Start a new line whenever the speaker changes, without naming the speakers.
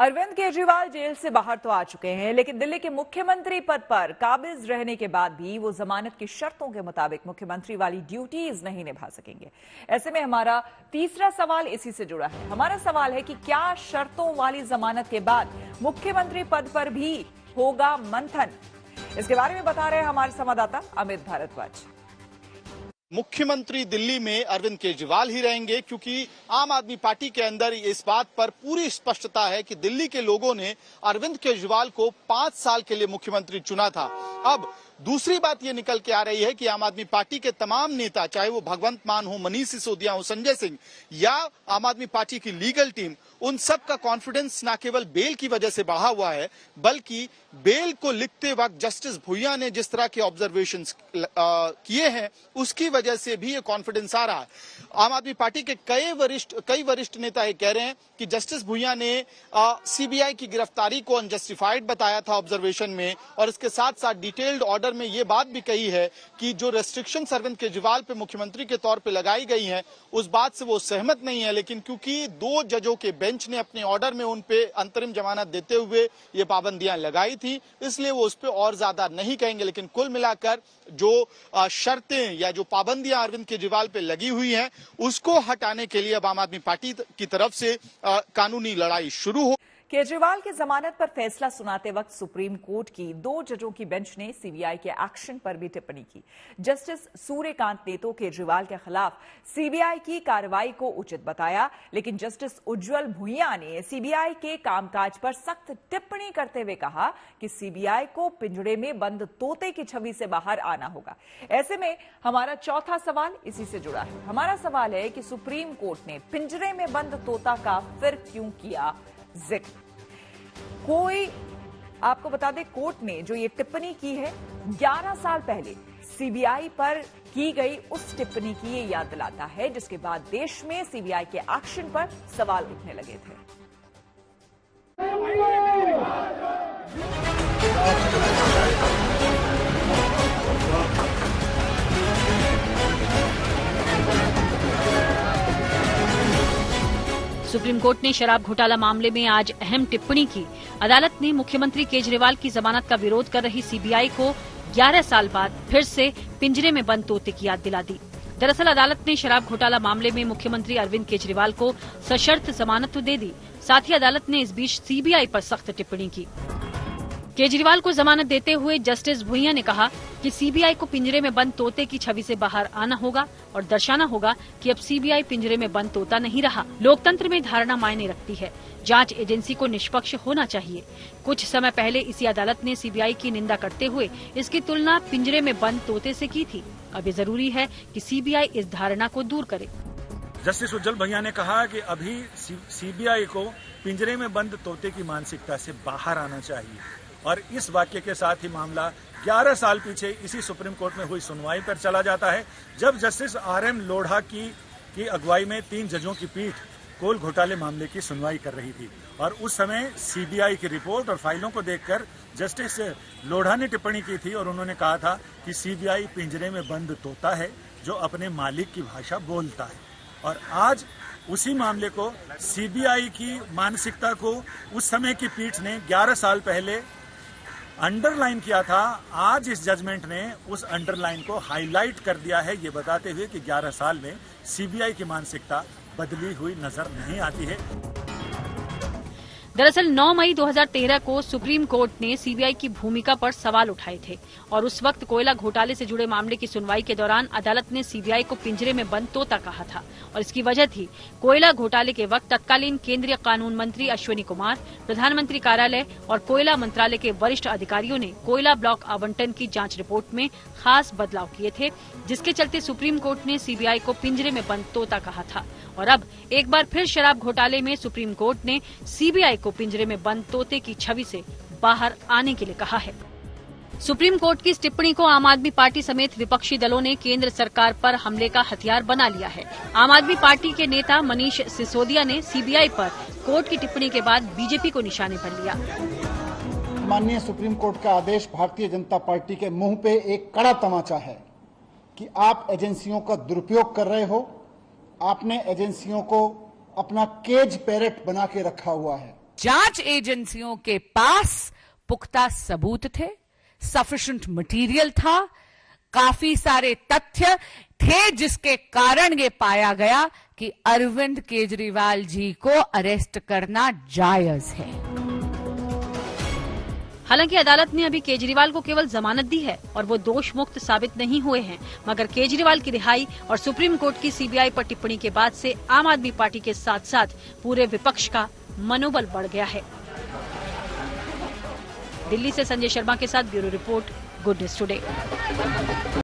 Arvind Kejriwal jail से बाहर तो आ चुके हैं, लेकिन दिल्ली के मुख्यमंत्री पद पर काबिज रहने के बाद भी वो जमानत की शर्तों के मुताबिक मुख्यमंत्री वाली ड्यूटीज नहीं निभा सकेंगे। ऐसे में हमारा तीसरा सवाल इसी से जुड़ा है। हमारा सवाल है कि क्या शर्तों वाली जमानत के बाद मुख्यमंत्री पद पर भी होगा मंथन? इसके बारे में बता रहे हैं हमारे संवाददाता अमित भारद्वाज।
मुख्यमंत्री दिल्ली में अरविंद केजरीवाल ही रहेंगे, क्योंकि आम आदमी पार्टी के अंदर इस बात पर पूरी स्पष्टता है कि दिल्ली के लोगों ने अरविंद केजरीवाल को 5 साल के लिए मुख्यमंत्री चुना था। अब दूसरी बात ये निकल के आ रही है कि आम आदमी पार्टी के तमाम नेता, चाहे वो भगवंत मान हो, मनीष सिसोदिया हो, संजय सिंह या आम आदमी पार्टी की लीगल टीम, उन सब का कॉन्फिडेंस न केवल बेल की वजह से बढ़ा हुआ है, बल्कि बेल को लिखते वक्त जस्टिस भुइयां ने जिस तरह के ऑब्जर्वेशंस किए हैं, उसकी वजह से भी ये कॉन्फिडेंस आ रहा है। आम आदमी पार्टी के कई वरिष्ठ नेता ये कह रहे हैं कि जस्टिस भुइयां ने सीबीआई की गिरफ्तारी को अनजस्टिफाइड बताया था ऑब्जर्वेशन में, और इसके साथ साथ डिटेल्ड ऑर्डर में ये बात भी कही है कि जो रेस्ट्रिक्शन अरविंद केजरीवाल पे मुख्यमंत्री के तौर पे लगाई गई हैं, उस बात से वो सहमत नहीं है। लेकिन क्योंकि 2 जजों के बेंच ने अपने ऑर्डर में उन पे अंतरिम जमानत देते हुए ये पाबंदियां लगाई थी, इसलिए वो उस पे और ज्यादा नहीं कहेंगे। लेकिन कुल मिलाकर जो शर्तें या जो पाबंदियां अरविंद केजरीवाल पे लगी हुई हैं, उसको हटाने के लिए अब आम आदमी पार्टी की तरफ से कानूनी लड़ाई शुरू हो।
केजरीवाल की जमानत पर फैसला सुनाते वक्त सुप्रीम कोर्ट की 2 जजों की बेंच ने सीबीआई के एक्शन पर भी टिप्पणी की। जस्टिस सूर्यकांत ने तो केजरीवाल के खिलाफ सीबीआई की कार्रवाई को उचित बताया, लेकिन जस्टिस उज्जवल भुइयां ने सीबीआई के कामकाज पर सख्त टिप्पणी करते हुए कहा कि सीबीआई को पिंजड़े में बंद तोते की छवि से बाहर आना होगा। ऐसे में हमारा चौथा सवाल इसी से जुड़ा है। हमारा सवाल है कि सुप्रीम कोर्ट ने पिंजरे में बंद तोता का फिर क्यों किया जिक्र? कोई आपको बता दें, कोर्ट ने जो ये टिप्पणी की है 11 साल पहले सीबीआई पर की गई उस टिप्पणी की ये याद दिलाता है, जिसके बाद देश में सीबीआई के एक्शन पर सवाल उठने लगे थे।
सुप्रीम कोर्ट ने शराब घोटाला मामले में आज अहम टिप्पणी की। अदालत ने मुख्यमंत्री केजरीवाल की जमानत का विरोध कर रही सीबीआई को 11 साल बाद फिर से पिंजरे में बंद तोते की याद दिला दी। दरअसल अदालत ने शराब घोटाला मामले में मुख्यमंत्री अरविंद केजरीवाल को सशर्त जमानत तो दे दी, साथ ही अदालत ने इस बीच सीबीआई पर सख्त टिप्पणी की। केजरीवाल को जमानत देते हुए जस्टिस भुइयां ने कहा कि सीबीआई को पिंजरे में बंद तोते की छवि से बाहर आना होगा और दर्शाना होगा कि अब सीबीआई पिंजरे में बंद तोता नहीं रहा। लोकतंत्र में धारणा मायने रखती है, जांच एजेंसी को निष्पक्ष होना चाहिए। कुछ समय पहले इसी अदालत ने सीबीआई की निंदा करते हुए इसकी तुलना पिंजरे में बंद तोते से की थी। अब ये जरूरी है कि सीबीआई इस धारणा को दूर करे।
जस्टिस उज्जवल भुइयां ने कहा कि अभी सीबीआई को पिंजरे में बंद तोते की मानसिकता से बाहर आना चाहिए, और इस वाक्य के साथ ही मामला 11 साल पीछे इसी सुप्रीम कोर्ट में हुई सुनवाई पर चला जाता है, जब जस्टिस आरएम लोढ़ा की अगुवाई में 3 जजों की पीठ कोल घोटाले मामले की सुनवाई कर रही थी। और उस समय सीबीआई की रिपोर्ट और फाइलों को देखकर जस्टिस लोढ़ा ने टिप्पणी की थी, और उन्होंने कहा था कि सीबीआई पिंजरे में बंद तोता है जो अपने मालिक की भाषा बोलता है। और आज उसी मामले को, सीबीआई की मानसिकता को उस समय की पीठ ने 11 साल पहले अंडरलाइन किया था, आज इस जजमेंट ने उस अंडरलाइन को हाईलाइट कर दिया है, ये बताते हुए कि 11 साल में सीबीआई की मानसिकता बदली हुई नजर नहीं आती है।
दरअसल 9 मई 2013 को सुप्रीम कोर्ट ने सीबीआई की भूमिका पर सवाल उठाए थे, और उस वक्त कोयला घोटाले से जुड़े मामले की सुनवाई के दौरान अदालत ने सीबीआई को पिंजरे में बंद तोता कहा था। और इसकी वजह थी कोयला घोटाले के वक्त तत्कालीन केंद्रीय कानून मंत्री अश्विनी कुमार, प्रधानमंत्री कार्यालय और कोयला मंत्रालय के वरिष्ठ अधिकारियों ने कोयला ब्लॉक आवंटन की जांच रिपोर्ट में खास बदलाव किए थे, जिसके चलते सुप्रीम कोर्ट ने सीबीआई को पिंजरे में बंद तोता कहा था। और अब एक बार फिर शराब घोटाले में सुप्रीम कोर्ट ने सीबीआई को पिंजरे में बंद तोते की छवि से बाहर आने के लिए कहा है। सुप्रीम कोर्ट की इस टिप्पणी को आम आदमी पार्टी समेत विपक्षी दलों ने केंद्र सरकार पर हमले का हथियार बना लिया है। आम आदमी पार्टी के नेता मनीष सिसोदिया ने सीबीआई पर कोर्ट की टिप्पणी के बाद बीजेपी को निशाने पर लिया।
माननीय सुप्रीम कोर्ट का आदेश भारतीय जनता पार्टी के मुंह पे एक कड़ा तमाचा है कि आप एजेंसियों का दुरुपयोग कर रहे हो। आपने एजेंसियों को अपना केज पैरेट बना के रखा हुआ है।
जांच एजेंसियों के पास पुख्ता सबूत थे, सफिशिएंट मटेरियल था, काफी सारे तथ्य थे, जिसके कारण ये पाया गया कि अरविंद केजरीवाल जी को अरेस्ट करना जायज है।
हालांकि अदालत ने अभी केजरीवाल को केवल जमानत दी है और वो दोष मुक्त साबित नहीं हुए हैं, मगर केजरीवाल की रिहाई और सुप्रीम कोर्ट की सीबीआई पर टिप्पणी के बाद से आम आदमी पार्टी के साथ साथ पूरे विपक्ष का मनोबल बढ़ गया है। दिल्ली से संजय शर्मा के साथ bureau report, good news today.